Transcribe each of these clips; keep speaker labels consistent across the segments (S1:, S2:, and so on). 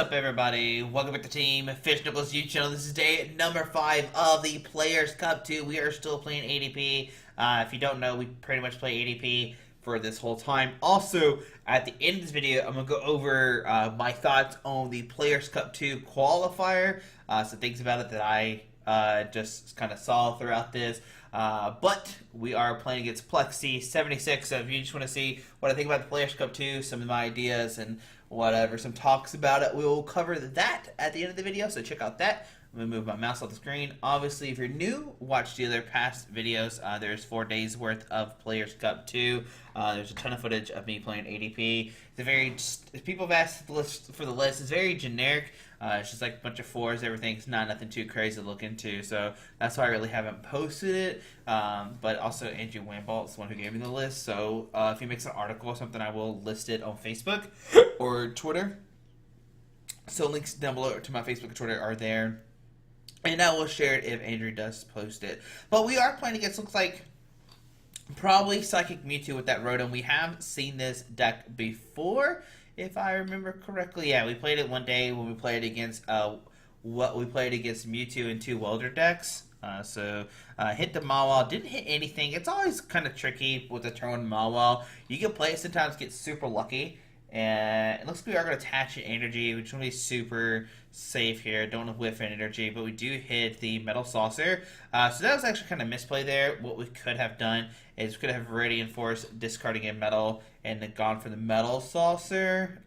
S1: up, everybody? Welcome back to Team Fish Knuckles YouTube channel. This is day number 5 of the Players Cup 2. We are still playing ADP. If you don't know, we pretty much play ADP for this whole time. Also, at the end of this video, I'm going to go over my thoughts on the Players Cup 2 qualifier. Some things about it that I just kind of saw throughout this. But we are playing against Plexi 76, so if you just want to see what I think about the Players Cup 2, some of my ideas and whatever, some talks about it, we will cover that at the end of the video, so check out that. I'm going to move my mouse off the screen. Obviously, if you're new, watch the other past videos. There's 4 days worth of Players Cup 2. There's a ton of footage of me playing ADP. It's a very, people have asked for the list. It's very generic. It's just like a bunch of 4s. Everything's not nothing too crazy to look into. So that's why I really haven't posted it. But also, Andrew Wambalt is the one who gave me the list. So if he makes an article or something, I will list it on Facebook or Twitter. So links down below to my Facebook and Twitter are there. And I will share it if Andrew does post it. But we are playing against, looks like, probably Psychic Mewtwo with that Rotom. We have seen this deck before, if I remember correctly. Yeah, we played it one day when we played against Mewtwo in 2 Welder decks. Hit the Mawile, didn't hit anything. It's always kind of tricky with the turn Mawile. You can play it sometimes, get super lucky. And it looks like we are going to attach an energy, which will be super safe here. Don't want to whiff an energy, but we do hit the Metal Saucer. So that was actually kind of misplay there. What we could have done is we could have Radiant Force, discarding a Metal, and then gone for the Metal Saucer.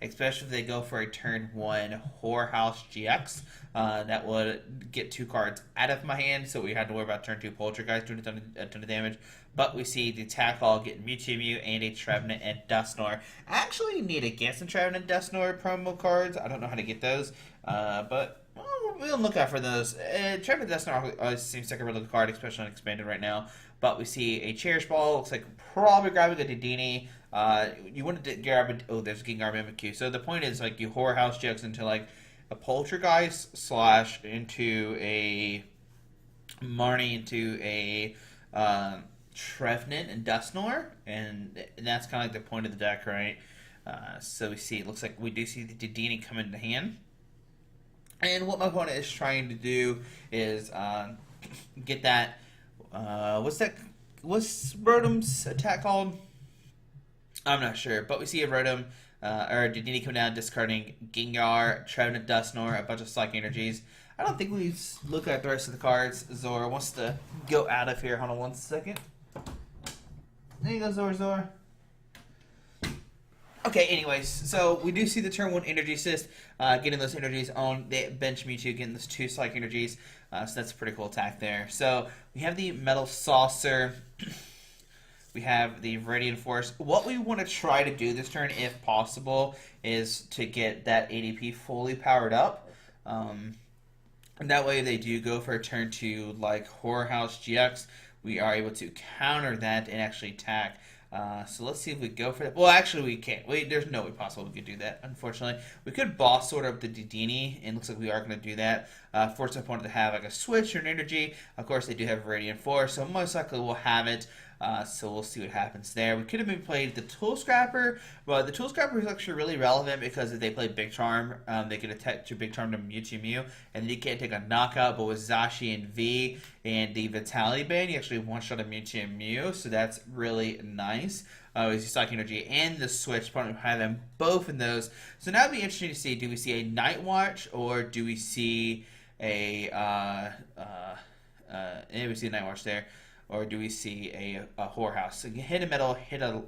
S1: Especially if they go for a turn 1 Whorehouse GX. That would get 2 cards out of my hand, so we had to worry about turn 2 Poltergeist doing a ton of damage. But we see the Tackle getting Mewtwo and a Trevenant and Dusknoir. I actually need to get some Trevenant and Dusknoir promo cards. I don't know how to get those, but we'll look out for those. Trevenant and Dusknoir always seems like a really good card, especially on Expanded right now. But we see a Cherish Ball. Looks like probably grabbing a Dedenne. You wanted to grab a... Oh, there's a Gengar Mimikyu. So the point is, like, you Whorehouse GX into, like, a Poltergeist / into a Marnie into a Trevenant and Dusknoir, and that's kind of like the point of the deck, right? So we see, it looks like we do see the Dedenne come into hand. And what my opponent is trying to do is get that, what's Rotom's attack called? I'm not sure, but we see a Rotom, or Dedenne come down, discarding Gengar, Trevenant, Dusknoir, a bunch of Psychic Energies. I don't think we look at the rest of the cards. Zora wants to go out of here. Hold on one second. There you go, Zora. Okay, anyways, so we do see the turn 1 Energy Assist, getting those energies on the bench Mewtwo, getting those 2 Psychic Energies. So that's a pretty cool attack there. So we have the Metal Saucer. We have the Radiant Force. What we want to try to do this turn, if possible, is to get that ADP fully powered up. And that way, if they do go for a turn 2, like Whorehouse GX, we are able to counter that and actually attack. So let's see if we go for that. Well, actually, we can't. There's no way possible we could do that, unfortunately. We could boss sort up the Dedenne, and it looks like we are going to do that. Force our opponent to have like a switch or an energy. Of course, they do have Radiant Force, so most likely we'll have it. So we'll see what happens there. We could have maybe played the Tool Scrapper, but the Tool Scrapper is actually really relevant because if they play Big Charm, they can attack to Big Charm to Mewtwo, and then you can't take a knockout. But with Zashi and V and the Vitality Band, you actually one-shot a Mewtwo, so that's really nice. Is the Psychic Energy and the Switch, probably have them both in those. So now it'd be interesting to see, do we see a Night Watch, or do we see a, we see a Night Watch there. Or do we see a Whorehouse? So you hit a Metal, hit a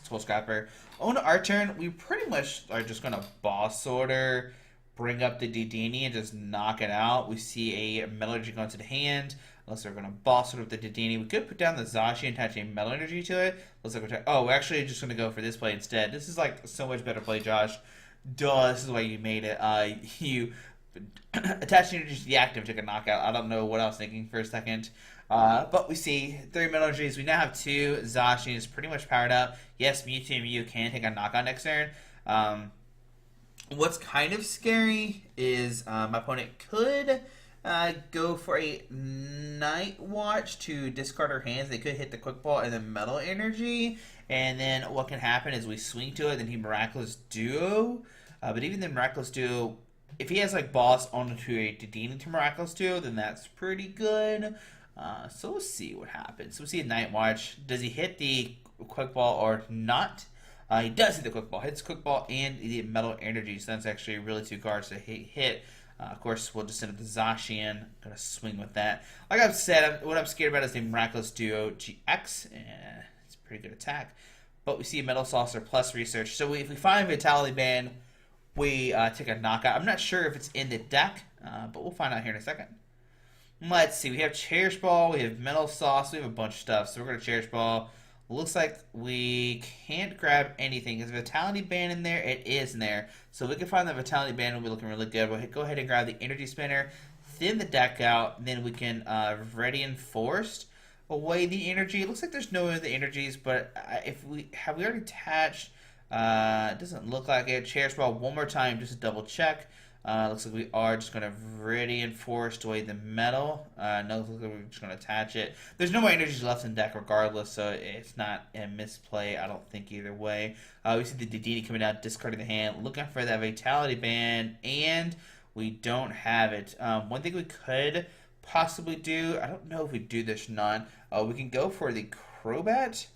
S1: Tool Scrapper. On our turn, we pretty much are just going to Boss Order, bring up the Dedenne, and just knock it out. We see a Metal Energy go into the hand. Unless we're going to Boss Order with the Dedenne. We could put down the Zashi and attach a Metal Energy to it. Looks like we're actually just going to go for this play instead. This is like so much better play, Josh. Duh, this is why you made it. You attached energy to the active, took a knockout. I don't know what I was thinking for a second. But we see 3 Metal Energies. We now have 2. Zashi is pretty much powered up. Yes, Mewtwo and Mew can take a knockout next turn. What's kind of scary is my opponent could go for a Night Watch to discard her hands. They could hit the Quick Ball and then Metal Energy. And then what can happen is we swing to it, then he Miraculous Duo. But even the Miraculous Duo, if he has like boss onto a Dedenne to Miraculous Duo, then that's pretty good. So we'll see what happens. We'll see a Night Watch. Does he hit the Quick Ball or not? He does hit the Quick Ball. Hits Quick Ball and the Metal Energy. So that's actually really two cards to hit. Of course, we'll just send it to Zacian. Gonna swing with that. Like I've said, what I'm scared about is the Miraculous Duo GX. It's a pretty good attack. But we see a Metal Saucer plus Research. So if we find Vitality Band, we take a knockout. I'm not sure if it's in the deck, but we'll find out here in a second. Let's see. We have Cherish Ball. We have Metal Sauce. We have a bunch of stuff. So we're going to Cherish Ball. Looks like we can't grab anything. Is Vitality Band in there? It is in there. So if we can find the Vitality Band, we'll be looking really good. We'll go ahead and grab the Energy Spinner, thin the deck out, then we can Ready Enforced away the energy. It looks like there's no other energies, but if we already attached, it doesn't look like it. Cherish Ball one more time just to double check. Looks like we are just going to Ready Enforced away the metal. No, looks like we're just going to attach it. There's no more energies left in deck regardless, so it's not a misplay, I don't think, either way. We see the Dedenne coming out, discarding the hand, looking for that Vitality Band, and we don't have it. One thing we could possibly do, I don't know if we do this or not, we can go for the Crobat.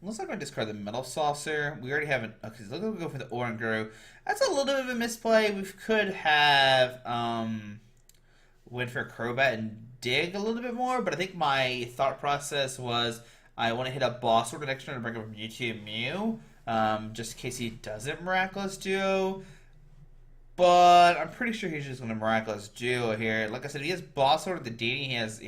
S1: Looks like we're going to discard the Metal Saucer. We already have an... Okay, so let's go for the Oranguru. That's a little bit of a misplay. We could have went for a Crobat and dig a little bit more, but I think my thought process was I want to hit a Boss Order next turn to bring up Mewtwo Mew, just in case he doesn't Miraculous Duo. But I'm pretty sure he's just going to Miraculous Duo here. Like I said, he has Boss Order the Dedenne.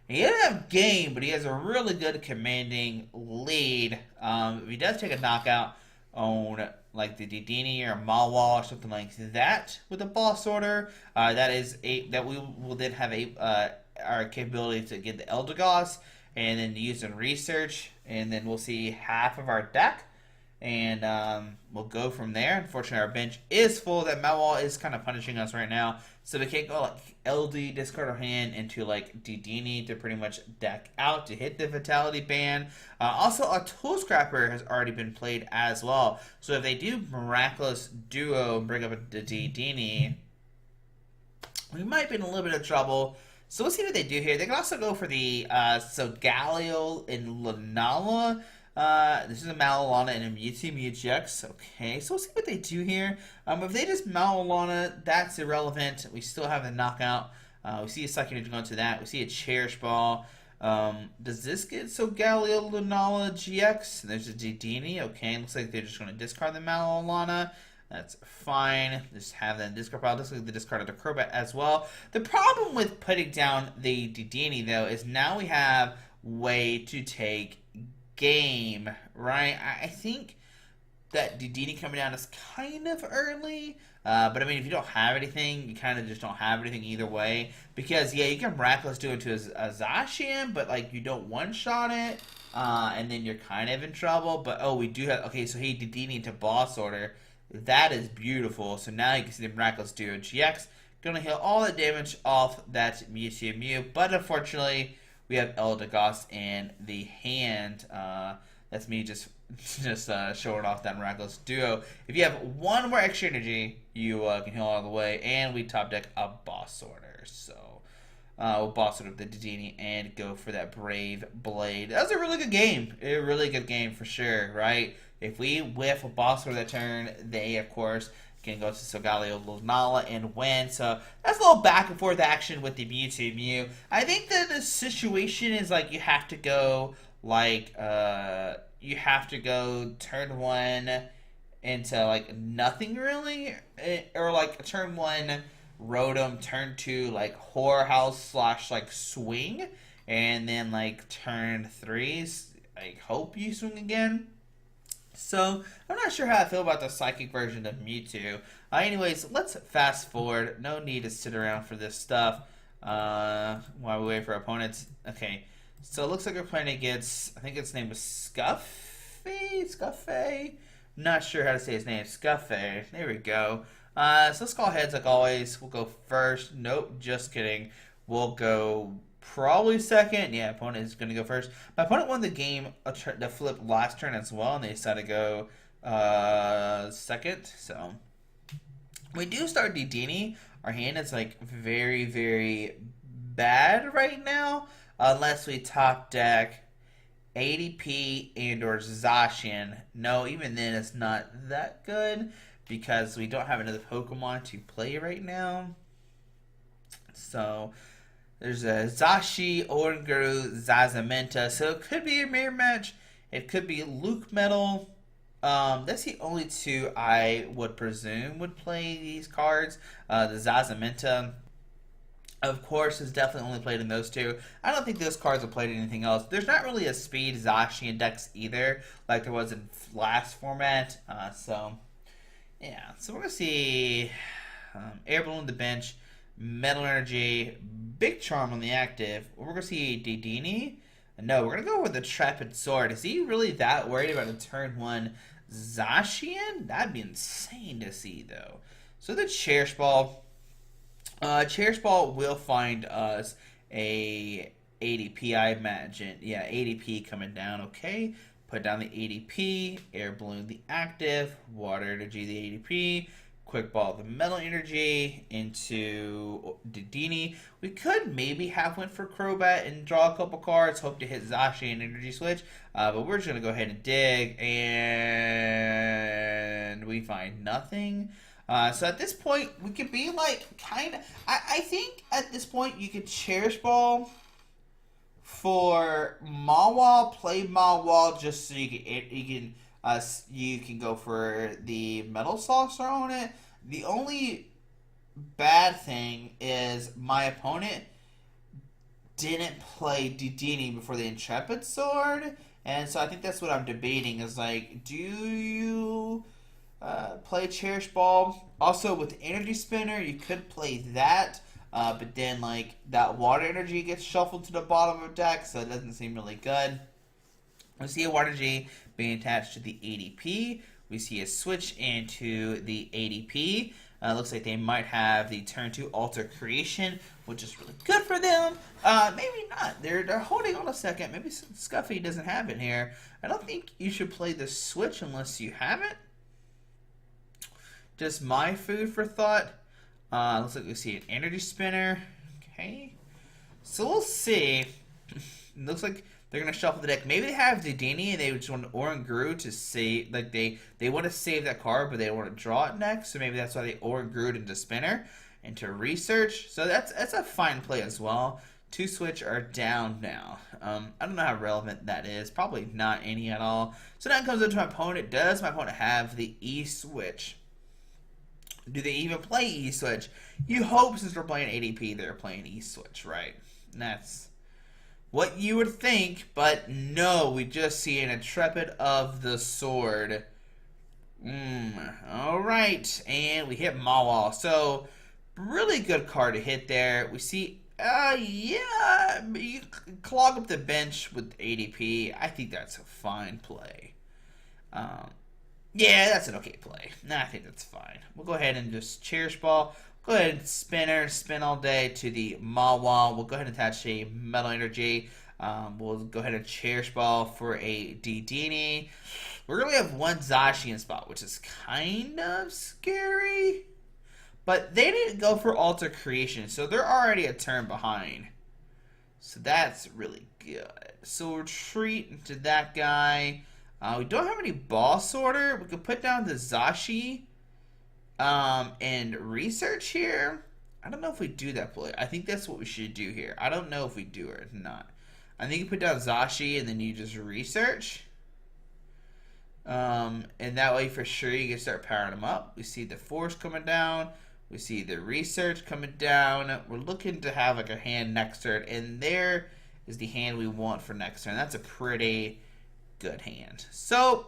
S1: He doesn't have game, but he has a really good commanding lead. If he does take a knockout on like the Dedenne or Mawile or something like that with a Boss Order, that we will then have our capability to get the Eldegoss and then use some research, and then we'll see half of our deck. And we'll go from there. Unfortunately, our bench is full. That Mawile is kind of punishing us right now. So we can't go like LD, discard our hand, into like Dedenne to pretty much deck out to hit the Vitality Band. Also, a Tool Scrapper has already been played as well. So if they do Miraculous Duo and bring up a Dedenne, we might be in a little bit of trouble. So we'll see what they do here. They can also go for the Solgaleo and Lunala. This is a Malolana and a Mewtwo GX. Okay, so we'll see what they do here. If they just Malolana, that's irrelevant. We still have the knockout. We see a Psychic Energy going to that. We see a Cherish Ball. Does this get Solgaleo Lunala GX? There's a Dedenne. Okay, looks like they're just going to discard the Malolana. That's fine. Just have that discard pile. Looks like they discarded the Crobat as well. The problem with putting down the Dedenne, though, is now we have way to take game, right? I think that Dedenne coming down is kind of early, but I mean, if you don't have anything, you kind of just don't have anything either way, because yeah, you can Miraculous do it to a Zacian, but like you don't one-shot it, and then you're kind of in trouble. But oh, we do have, okay, so he Dedenne to Boss Order. That is beautiful. So now you can see the Miraculous Duo GX gonna heal all the damage off that Mewtwo Mew, but unfortunately we have Eldegoss in the hand. That's me just showing off that Miraculous Duo. If you have one more extra energy, you can heal all the way. And we top deck a Boss Order. So we'll Boss Order the Dedenne and go for that Brave Blade. That was a really good game. A really good game for sure, right? If we whiff a Boss Order that turn, they, of course, can go to Solgaleo Lunala and win. So that's a little back and forth action with the Mewtwo Mew. I think that the situation is like you have to go like turn one into like nothing really, or like turn one Rotom, turn two like Horror House / like swing, and then like turn threes I hope you swing again. So, I'm not sure how I feel about the Psychic version of Mewtwo. Anyways, let's fast forward. No need to sit around for this stuff while we wait for opponents. Okay, so it looks like we're playing against, I think its name was Scuffy? Not sure how to say his name. Scuffy. There we go. So let's call heads like always. We'll go first. Nope, just kidding. We'll go probably second. Yeah, opponent is going to go first. My opponent won the game, the flip last turn as well, and they decided to go second. So we do start Dedini. Our hand is like very, very bad right now, unless we top deck ADP and or Zacian. No, even then it's not that good because we don't have another Pokemon to play right now. So there's a Zashi, Oranguru, Zazamenta. So it could be a mirror match. It could be Luke Metal. That's the only two I would presume would play these cards. The Zazamenta, of course, is definitely only played in those two. I don't think those cards are played in anything else. There's not really a speed Zacian Dex either, like there was in last format. Yeah. So we're going to see Air Balloon on the bench, Metal Energy, Big Charm on the active. We're going to see Dedini. No, we're going to go with the Trapid Sword. Is he really that worried about a turn 1 Zacian? That'd be insane to see, though. So the Cherish Ball. Cherish Ball will find us a ADP, I imagine. Yeah, ADP coming down, okay. Put down the ADP, Air Balloon the active, Water Energy the ADP, Quick Ball the Metal Energy into Dedini. We could maybe have went for Crobat and draw a couple cards, hope to hit Zashi and Energy Switch, but we're just going to go ahead and dig, and we find nothing. So at this point, we could be like kind of. I think at this point you could Cherish Ball for Mawile, play Mawile just so you can go for the Metal Saucer on it. The only bad thing is my opponent didn't play Dedini before the Intrepid Sword, and so I think that's what I'm debating. Is like, do you play Cherish Ball? Also, with Energy Spinner, you could play that, but then like that Water Energy gets shuffled to the bottom of the deck, so it doesn't seem really good. We see a Water Energy being attached to the ADP. We see a switch into the ADP. Looks like they might have the turn 2 Alter Creation, which is really good for them. Maybe not. They're holding on a second. Maybe Scuffy doesn't have it here. I don't think you should play the switch unless you have it. Just my food for thought. Looks like we see an Energy Spinner. Okay. So we'll see. Looks like they're going to shuffle the deck. Maybe they have Dedini and they just want Oranguru to save. Like they want to save that card, but they don't want to draw it next. So maybe that's why they Oranguru into Spinner, into Research. So that's a fine play as well. 2 switch are down now. I don't know how relevant that is. Probably not any at all. So now it comes into my opponent. Does my opponent have the E-Switch? Do they even play E-Switch? You hope since we're playing ADP, they're playing E-Switch, right? And that's what you would think, but no, we just see an Intrepid of the Sword. Alright, and we hit Mawile. So, really good card to hit there. We see, yeah, you clog up the bench with ADP. I think that's a fine play. Yeah, that's an okay play. Nah, I think that's fine. We'll go ahead and just Cherish Ball. Go ahead and spin all day to the Mawile. We'll go ahead and attach a Metal Energy. We'll go ahead and Cherish Ball for a Dedini. We're going to have one Zacian spot, which is kind of scary. But they didn't go for Alter Creation, so they're already a turn behind. So that's really good. So retreat into that guy. We don't have any Boss Order. We could put down the Zashi and Research here. I don't know if we do that play. I think that's what we should do here. I don't know if we do or not. I think you put down Zashi and then you just Research. And that way for sure you can start powering them up. We see the Force coming down. We see the Research coming down. We're looking to have like a hand next turn. And there is the hand we want for next turn. That's a pretty good hand. So,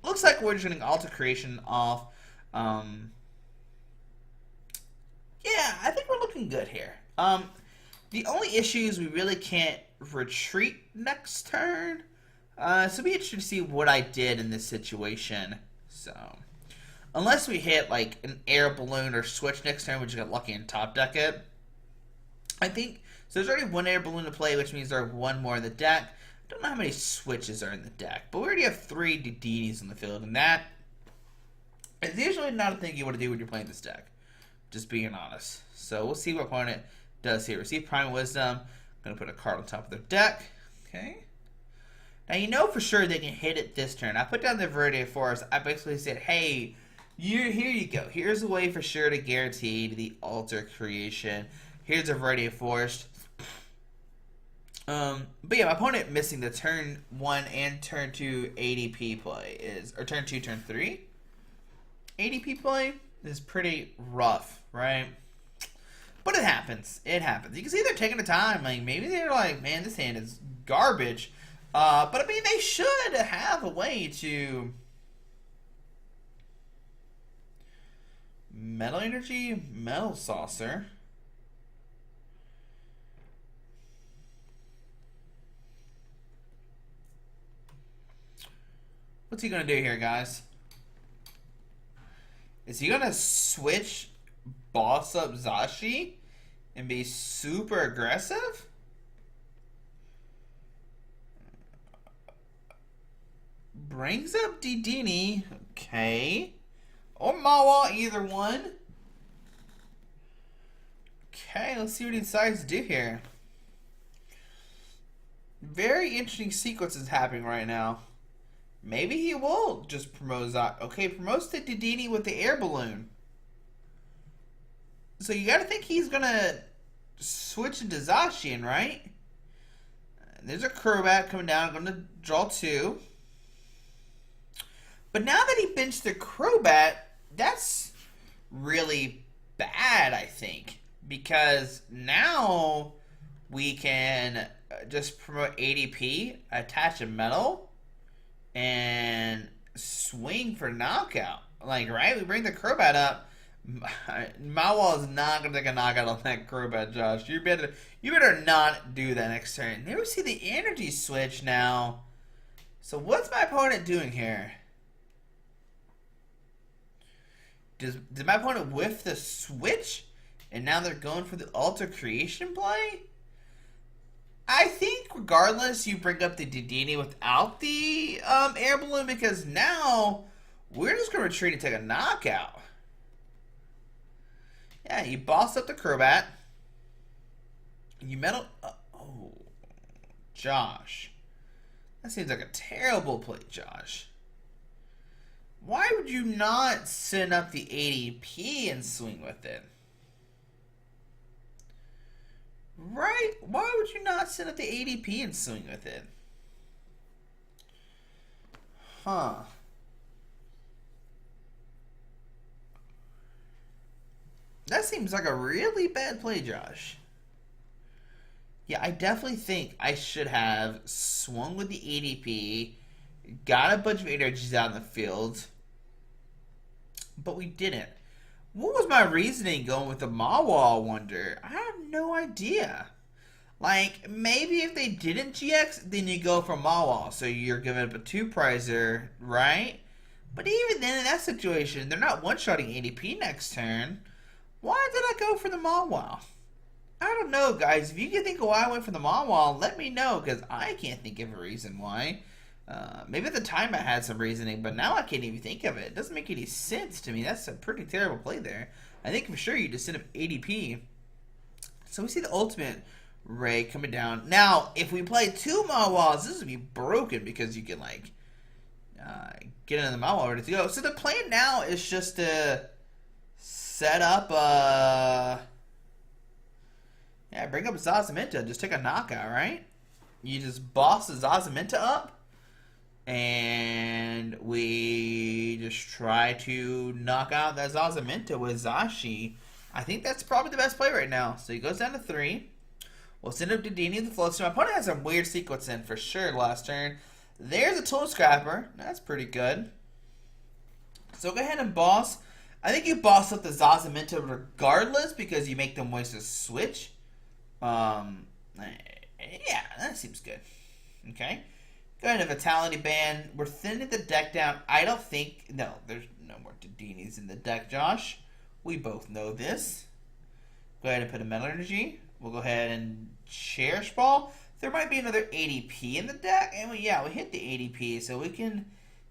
S1: looks like we're just getting Alter Creation off. Yeah, I think we're looking good here. The only issue is we really can't retreat next turn. So be interested to see what I did in this situation. So, unless we hit like an Air Balloon or Switch next turn, we just got lucky and top deck it. I think, so there's already one Air Balloon to play, which means there are one more in the deck. I don't know how many switches are in the deck, but we already have 3 Dedinis in the field, and that It's usually not a thing you want to do when you're playing this deck. Just being honest. So we'll see what opponent does here. Receive Prime Wisdom. I'm going to put a card on top of their deck. Okay. Now you know for sure they can hit it this turn. I put down the Viridian Forest. I basically said, hey, here you go. Here's a way for sure to guarantee the altar creation. Here's a Viridian Forest. But yeah, my opponent missing the turn 1 and turn 2 ADP play is, or turn 2, turn 3 ADP play is pretty rough, right? But it happens. It happens. You can see they're taking the time. Like, maybe they're like, man, this hand is garbage. But I mean, they should have a way to Metal Energy, Metal Saucer. What's he going to do here, guys? Is he going to switch Boss Up Zashi and be super aggressive? Brings up Dedenne. Okay. Or Mawa, either one. Okay, let's see what he decides to do here. Very interesting sequences happening right now. Maybe he will just promote Zashi. Okay, promotes to Dedenne with the air balloon. So you gotta think he's gonna switch into Zacian, right? There's a Crobat coming down. I'm gonna draw 2. But now that he benched the Crobat, that's really bad, I think. Because now we can just promote ADP, attach a metal, and swing for knockout. Like, right? We bring the Crobat up. Mawal is not going to take a knockout on that Crobat, Josh. You better not do that next turn. There we see the energy switch now. So what's my opponent doing here? Did my opponent whiff the switch? And now they're going for the altar creation play? I think regardless, you bring up the Dedenne without the air balloon, because now we're just going to retreat and take a knockout. Yeah, you boss up the Crobat. You metal... oh, Josh. That seems like a terrible play, Josh. Why would you not send up the ADP and swing with it? Right? Why would you not send up the ADP and swing with it? Huh. That seems like a really bad play, Josh. Yeah, I definitely think I should have swung with the ADP, got a bunch of energies out in the field, but we didn't. What was my reasoning going with the Mawa, I wonder? I have no idea. Like, maybe if they didn't GX, then you go for Mawa, so you're giving up a 2-prizer, right? But even then, in that situation, they're not one-shotting ADP next turn. Why did I go for the Mawa? I don't know, guys. If you can think of why I went for the Mawa, let me know, because I can't think of a reason why. Maybe at the time I had some reasoning, but now I can't even think of it. It doesn't make any sense to me. That's a pretty terrible play there. I think for sure you just send up ADP. So we see the ultimate Ray coming down. Now, if we play 2 Mawas, this would be broken because you can, like, get into the Mawa ready to go. So the plan now is just to set up, bring up Zazaminta. Just take a knockout, right? You just boss the Zazaminta up. And we just try to knock out that Zazaminta with Zashi. I think that's probably the best play right now. So he goes down to 3. We'll send up Dedenne the float. So my opponent has some weird sequence in for sure last turn. There's a Tool Scrapper. That's pretty good. So go ahead and boss. I think you boss up the Zazaminta regardless because you make them waste a switch. Yeah, that seems good. Okay. Go ahead and Vitality Band. We're thinning the deck down. I don't think... no, there's no more Dedennes in the deck, Josh. We both know this. Go ahead and put a Metal Energy. We'll go ahead and Cherish Ball. There might be another ADP in the deck. And we hit the ADP, so we can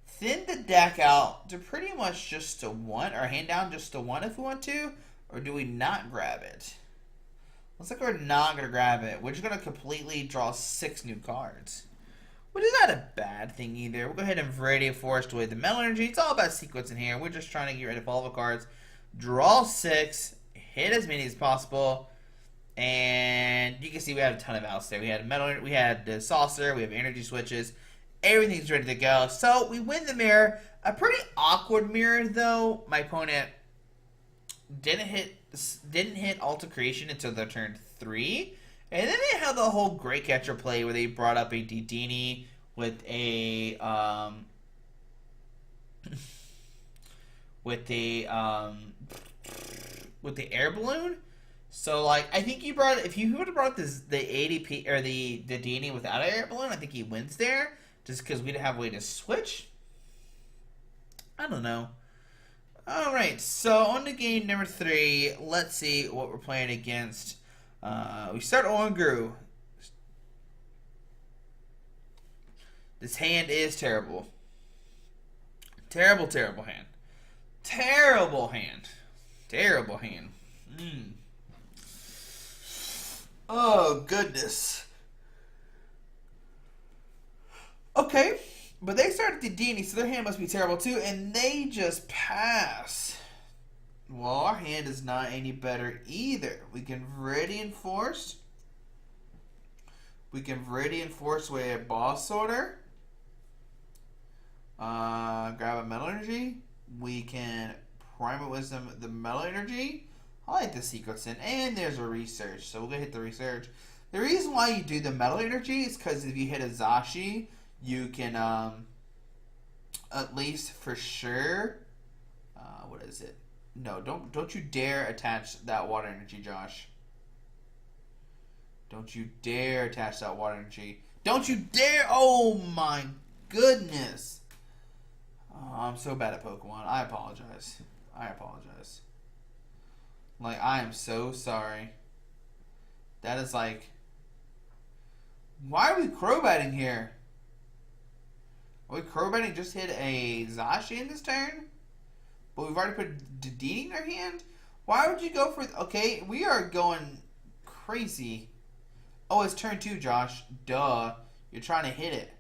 S1: thin the deck out to pretty much just a 1, or hand down just a 1 if we want to, or do we not grab it? Looks like we're not going to grab it. We're just going to completely draw 6 new cards, which is not a bad thing either. We'll go ahead and Viridian Forest away the Metal Energy. It's all about sequence in here. We're just trying to get rid of all the cards. Draw 6, hit as many as possible, and you can see we have a ton of outs there. We had Metal, we had the Saucer, we have energy switches. Everything's ready to go. So we win the mirror. A pretty awkward mirror though. My opponent didn't hit Alta Creation until their turn 3. And then they had the whole Great Catcher play where they brought up a Dedenne with a with the air balloon. So like I think if you would have brought the ADP or the Dedenne without an air balloon, I think he wins there just because we didn't have a way to switch. I don't know. All right, so on to game number 3. Let's see what we're playing against. We start on Gru. This hand is terrible. Terrible, terrible hand. Terrible hand. Terrible hand. Oh, goodness. Okay, but they started Dedenne, so their hand must be terrible too, and they just pass. Well, our hand is not any better either. We can Viridian Force. We can Viridian Force away a Boss Order. Grab a Metal Energy. We can Primal Wisdom the Metal Energy. I like the sequence in. And there's a Research, so we're going to hit the Research. The reason why you do the Metal Energy is because if you hit a Zashi, you can, at least for sure, what is it? No, don't you dare attach that Water Energy, Josh. Don't you dare attach that Water Energy. Don't you dare! Oh my goodness. Oh, I'm so bad at Pokemon. I apologize. I apologize. Like, I am so sorry. That is like... Why are we Crobatting here? Are we Crobatting just hit a Zashi in this turn? But we've already put Dedenne in our hand? Why would you go for... Okay, we are going crazy. Oh, it's turn 2, Josh. Duh. You're trying to hit it.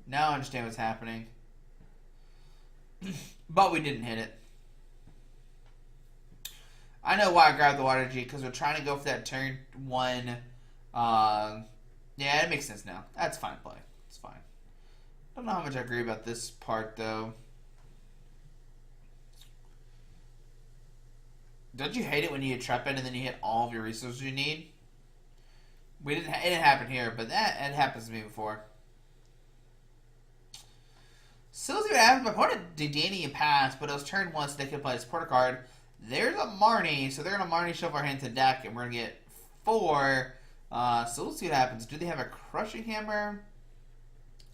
S1: Now I understand what's happening. But we didn't hit it. I know why I grabbed the Water Energy, because we're trying to go for that turn 1. Yeah, it makes sense now. That's fine play. It's fine. Don't know how much I agree about this part, though. Don't you hate it when you get Trap In and then you hit all of your resources you need? It didn't happen here, but it happens to me before. So let's see what happens. My opponent Dedenne passed, but it was turn 1, so they could play a supporter card. There's a Marnie, so they're going to Marnie shuffle our hand to deck, and we're going to get 4. So let's see what happens. Do they have a Crushing Hammer?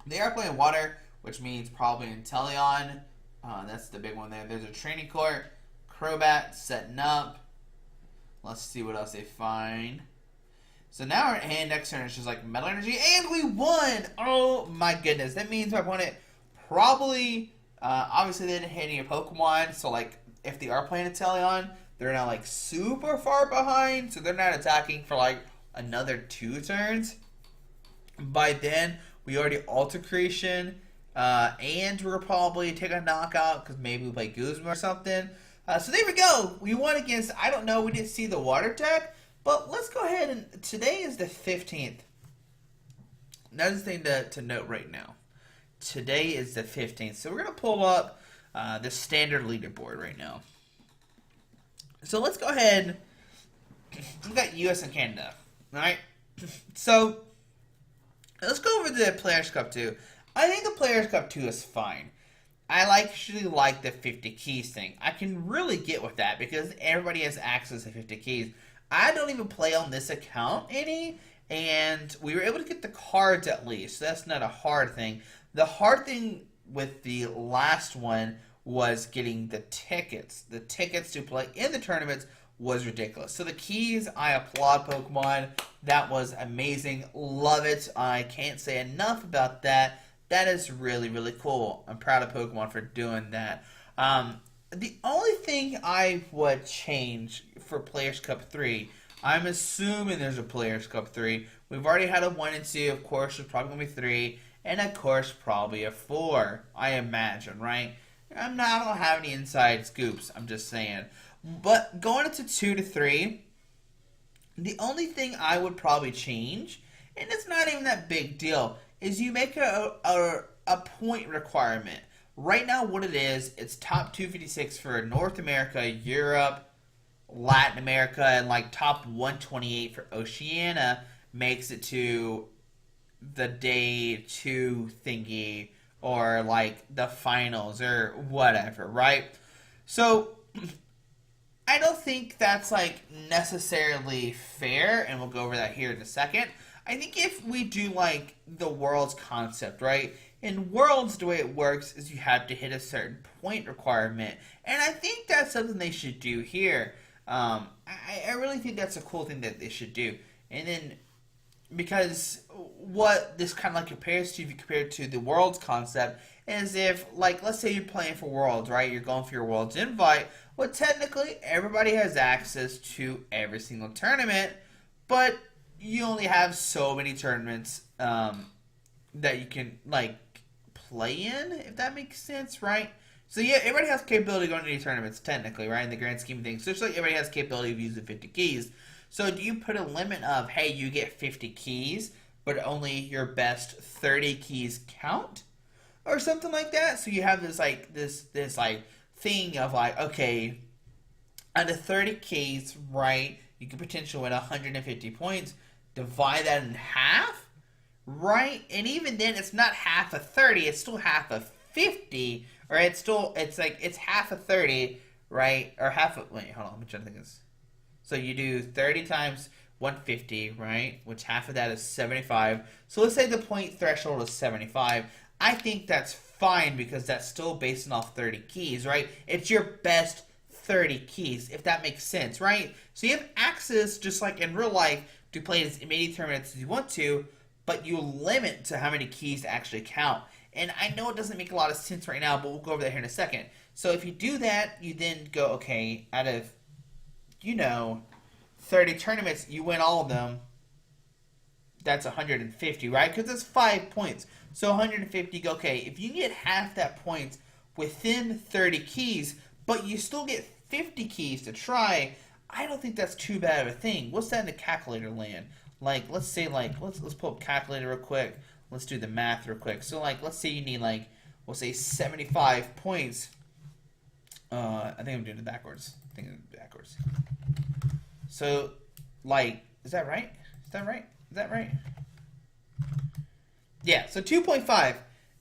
S1: They are playing Water, which means probably Inteleon. That's the big one there. There's a Training Court. Crobat setting up. Let's see what else they find. So now our hand next turn is just like Metal Energy, and we won! Oh my goodness. That means my opponent probably, obviously they didn't hit any Pokemon, so like if they are playing Inteleon, they're not like super far behind, so they're not attacking for like another 2 turns. By then, we already Alta Creation, and we're probably take a knockout because maybe we play Guzma or something. So there we go. We won against, I don't know, we didn't see the water deck, but let's go ahead and, today is the 15th. Another thing to note right now. Today is the 15th, so we're going to pull up the standard leaderboard right now. So let's go ahead. We've got US and Canada, alright? So, let's go over the Players' Cup 2. I think the Players' Cup 2 is fine. I actually like the 50 keys thing. I can really get with that because everybody has access to 50 keys. I don't even play on this account any, and we were able to get the cards at least. So that's not a hard thing. The hard thing with the last one was getting the tickets. The tickets to play in the tournaments was ridiculous. So the keys, I applaud Pokemon. That was amazing. Love it. I can't say enough about that. That is really, really cool. I'm proud of Pokemon for doing that. The only thing I would change for Players Cup 3, I'm assuming there's a Players Cup 3. We've already had a 1 and 2. Of course, there's probably going to be 3. And, of course, probably a 4. I imagine, right? I don't have any inside scoops. I'm just saying. But going into 2 to 3, the only thing I would probably change, and it's not even that big deal, is you make a point requirement. Right now, what it is, it's top 256 for North America, Europe, Latin America, and like top 128 for Oceania makes it to the day 2 thingy or like the finals or whatever, right? So I don't think that's like necessarily fair, and we'll go over that here in a second. I think if we do like the Worlds concept, right? In Worlds, the way it works is you have to hit a certain point requirement, and I think that's something they should do here. I really think that's a cool thing that they should do. And then, because what this kind of like compares to, if you compare it to the Worlds concept, is if, like, let's say you're playing for Worlds, right? You're going for your Worlds invite. Well, technically, everybody has access to every single tournament, but you only have so many tournaments that you can, like, play in, if that makes sense, right? So, yeah, everybody has capability of going to these tournaments, technically, right, in the grand scheme of things. So, just like everybody has capability of using 50 keys. So, do you put a limit of, hey, you get 50 keys, but only your best 30 keys count? Or something like that? So, you have this, like, this like, thing of, like, okay, out of 30 keys, right, you could potentially win 150 points. Divide that in half, right? And even then, it's not half of 30, it's still half of 50, or it's half of 30, right? Or half of, wait, hold on, let me try to think of this. So you do 30 times 150, right? Which half of that is 75. So let's say the point threshold is 75. I think that's fine because that's still based off 30 keys, right? It's your best 30 keys, if that makes sense, right? So you have access, just like in real life, to play as many tournaments as you want to, but you limit to how many keys to actually count. And I know it doesn't make a lot of sense right now, but we'll go over that here in a second. So if you do that, you then go, okay, out of, 30 tournaments, you win all of them. That's 150, right? Because it's 5 points. So 150, go, okay, if you get half that points within 30 keys, but you still get 50 keys to try, I don't think that's too bad of a thing. What's that in the calculator land? Like, let's say, like, let's pull up calculator real quick. Let's do the math real quick. So, like, let's say you need, like, we'll say 75 points. I think I'm doing it backwards. So, like, is that right? Is that right? Yeah, so 2.5.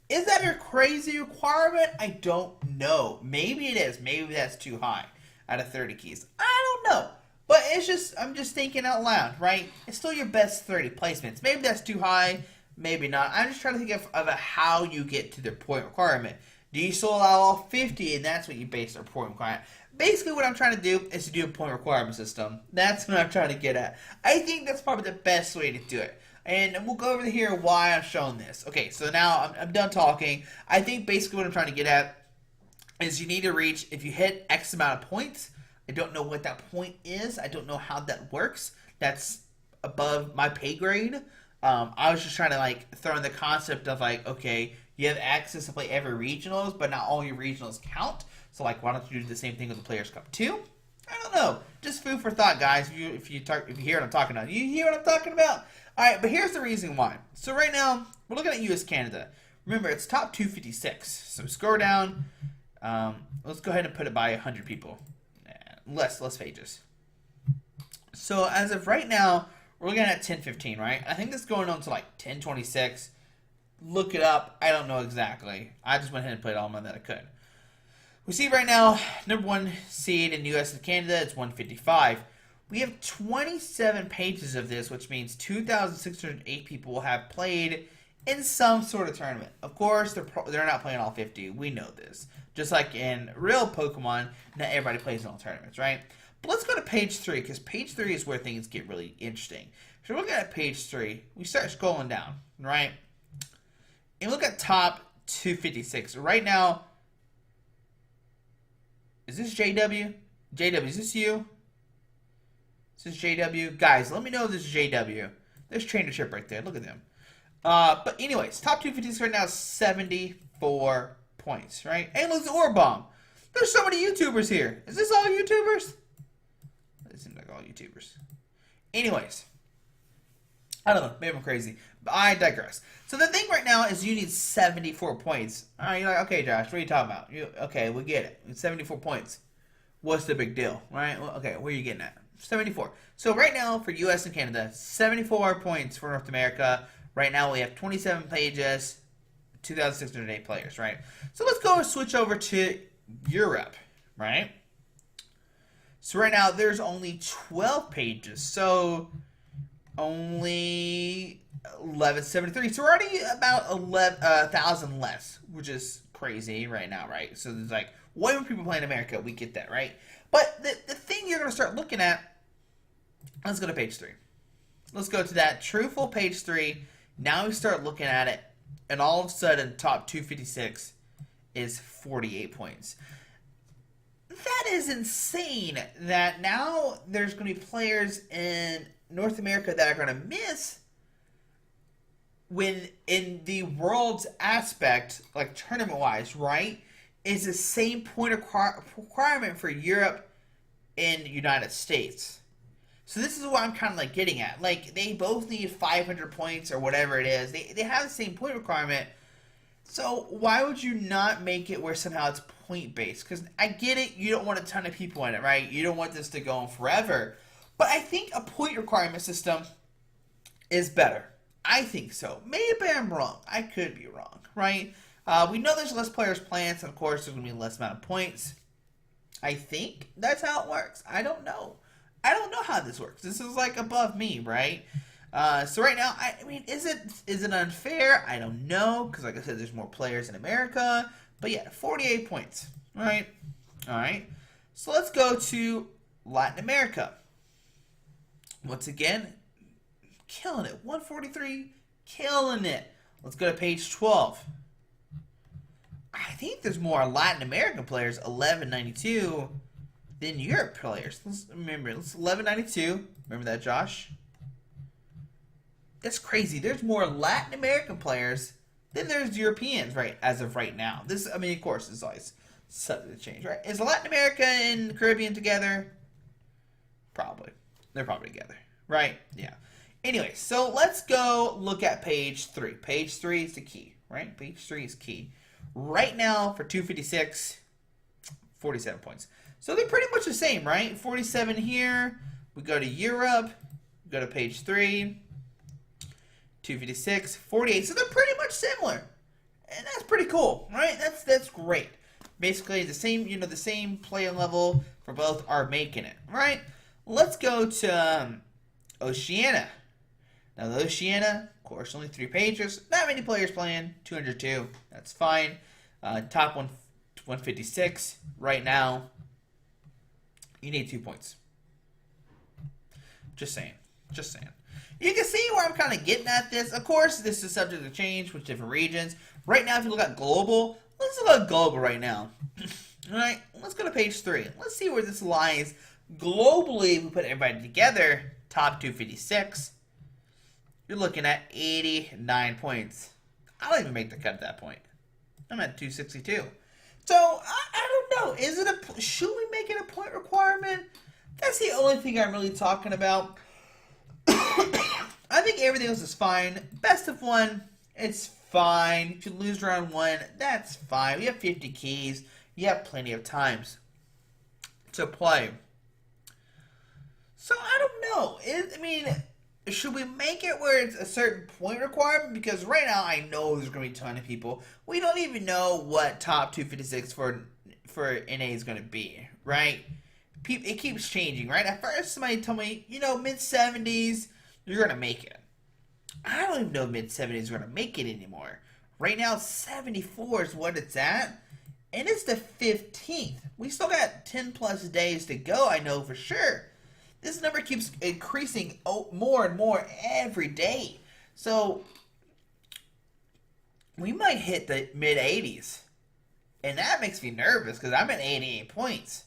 S1: Is that a crazy requirement? I don't know. Maybe it is. Maybe that's too high out of 30 keys. I don't know. But it's just, I'm just thinking out loud, right? It's still your best 30 placements. Maybe that's too high. Maybe not. I'm just trying to think of how you get to the point requirement. Do you still allow all 50 and that's what you base your point requirement? Basically what I'm trying to do is to do a point requirement system. That's what I'm trying to get at. I think that's probably the best way to do it. And we'll go over here why I'm showing this. Okay, so now I'm done talking. I think basically what I'm trying to get at is you need to reach, if you hit X amount of points, I don't know what that point is. I don't know how that works. That's above my pay grade. I was just trying to like throw in the concept of like, okay, you have access to play every regionals, but not all your regionals count. So like, why don't you do the same thing with the Players Cup 2? I don't know. Just food for thought, guys. If you hear what I'm talking about, you hear what I'm talking about. All right, but here's the reason why. So right now, we're looking at U.S. Canada. Remember, it's top 256. So scroll down. Let's go ahead and put it by 100 people. Less pages. So as of right now, we're looking at 1015, right? I think this is going on to like 1026. Look it up. I don't know exactly. I just went ahead and played all of that I could. We see right now, number 1 seed in U.S. and Canada, it's 155. We have 27 pages of this, which means 2,608 people will have played in some sort of tournament. Of course, they're not playing all 50. We know this. Just like in real Pokemon, not everybody plays in all tournaments, right? But let's go to page 3, because page 3 is where things get really interesting. So we're looking at page 3. We start scrolling down, right? And look at top 256. Right now, is this JW? JW, is this you? Is this JW? Guys, let me know if this is JW. There's Trainership right there. Look at them. But anyways, top 256 right now is 74 points, right? And look at the Orb Bomb. There's so many YouTubers here. Is this all YouTubers? It seems like all YouTubers. Anyways, I don't know. Maybe I'm crazy. But I digress. So the thing right now is you need 74 points. All right, you're like, okay, Josh, what are you talking about? Okay, we get it. 74 points. What's the big deal, right? Well, okay, where are you getting at? 74. So right now for U.S. and Canada, 74 points for North America. Right now we have 27 pages, 2,608 players, right? So let's go and switch over to Europe, right? So right now there's only 12 pages, so only 1173. So we're already about 1,000 less, which is crazy right now, right? So there's like way more people playing America. We get that, right? But the thing you're going to start looking at, let's go to page 3. Let's go to that truthful page 3. Now we start looking at it, and all of a sudden, top 256 is 48 points. That is insane that now there's going to be players in North America that are going to miss when in the world's aspect, like tournament-wise, right, is the same point requirement for Europe and United States. So this is what I'm kind of like getting at. Like, they both need 500 points or whatever it is. They have the same point requirement. So why would you not make it where somehow it's point-based? Because I get it, you don't want a ton of people in it, right? You don't want this to go on forever. But I think a point requirement system is better. I think so. Maybe I'm wrong. I could be wrong, right? We know there's less players playing, so of course there's going to be less amount of points. I think that's how it works. I don't know. I don't know how this works. This is like above me, right? So right now, I mean, is it unfair? I don't know, because like I said, there's more players in America. But yeah, 48 points, right? All right. So let's go to Latin America. Once again, killing it. 143, killing it. Let's go to page 12. I think there's more Latin American players, 1192, than Europe players. Let's remember, it's 1192. Remember that, Josh? That's crazy. There's more Latin American players than there's Europeans, right? As of right now. This, I mean, of course, is always subject to change, right? Is Latin America and Caribbean together? Probably. They're probably together, right? Yeah. Anyway, so let's go look at page 3. Page 3 is the key, right? Page 3 is key. Right now, for 256, 47 points. So they're pretty much the same, right? 47 here. We go to Europe. We go to page 3. 256, 48. So they're pretty much similar. And that's pretty cool, right? That's great. Basically, the same, the same play level for both are making it, right? Let's go to Oceania. Now, the Oceania, of course, only 3 pages. Not many players playing. 202. That's fine. Top 156 right now. You need 2 points. Just saying. Just saying. You can see where I'm kind of getting at this. Of course, this is subject to change with different regions. Right now, if you look at global, let's look at global right now. All right, let's go to page 3. Let's see where this lies globally. If we put everybody together, top 256. You're looking at 89 points. I don't even make the cut at that point. I'm at 262. So, I don't know. Should we make it a point requirement? That's the only thing I'm really talking about. I think everything else is fine. Best of 1, it's fine. If you lose round 1, that's fine. We have 50 keys. You have plenty of times to play. So, I don't know. Should we make it where it's a certain point requirement? Because right now, I know there's going to be a ton of people. We don't even know what top 256 for NA is going to be, right? It keeps changing, right? At first, somebody told me, mid-70s, you're going to make it. I don't even know mid-70s is going to make it anymore. Right now, 74 is what it's at. And it's the 15th. We still got 10 plus days to go, I know for sure. This number keeps increasing more and more every day. So, we might hit the mid 80s. And that makes me nervous because I'm at 88 points.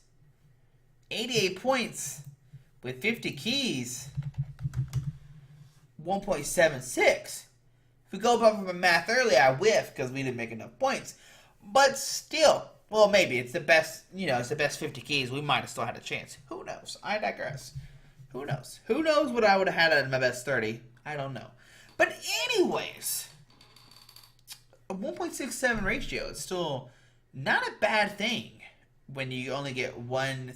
S1: 88 points with 50 keys. 1.76. If we go up with my math earlier, I whiff because we didn't make enough points. But still, well, maybe it's the best, it's the best 50 keys. We might have still had a chance. Who knows? I digress. Who knows? Who knows what I would have had at my best 30? I don't know. But anyways, a 1.67 ratio is still not a bad thing when you only get 1,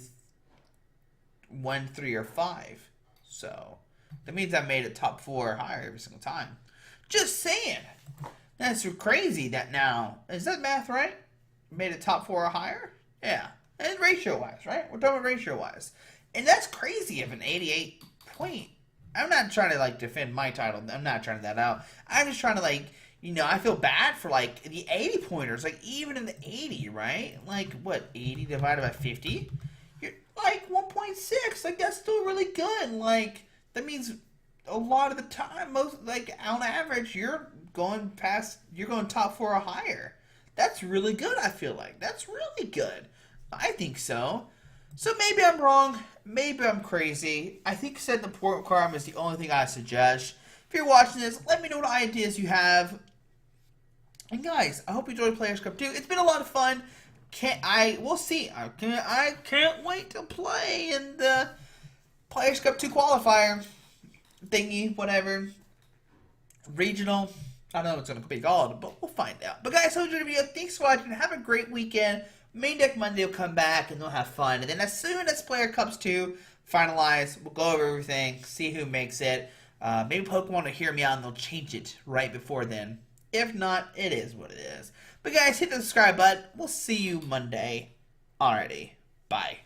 S1: 3, or 5. So that means I made it top 4 or higher every single time. Just saying. That's crazy that now. Is that math right? Made it top 4 or higher? Yeah. And ratio-wise, right? We're talking ratio-wise. And that's crazy of an 88 point. I'm not trying to, defend my title. I'm not trying to that out. I'm just trying to, I feel bad for, the 80 pointers. Even in the 80, right? 80 divided by 50? You're, 1.6. That's still really good. That means a lot of the time, on average, you're going top 4 or higher. That's really good, I feel like. That's really good. I think so. So maybe I'm wrong. Maybe I'm crazy. I think setting the point requirement is the only thing I suggest. If you're watching this, let me know what ideas you have. And guys, I hope you enjoyed Players Cup 2. It's been a lot of fun. We'll see. I can't wait to play in the Players Cup 2 qualifier thingy, whatever. Regional. I don't know what's going to be called, but we'll find out. But guys, hope you enjoyed the video. Thanks for watching. Have a great weekend. Main Deck Monday will come back and we'll have fun. And then as soon as Player Cups 2 finalize, we'll go over everything, see who makes it. Maybe Pokemon will hear me out and they'll change it right before then. If not, it is what it is. But guys, hit the subscribe button. We'll see you Monday. Alrighty. Bye.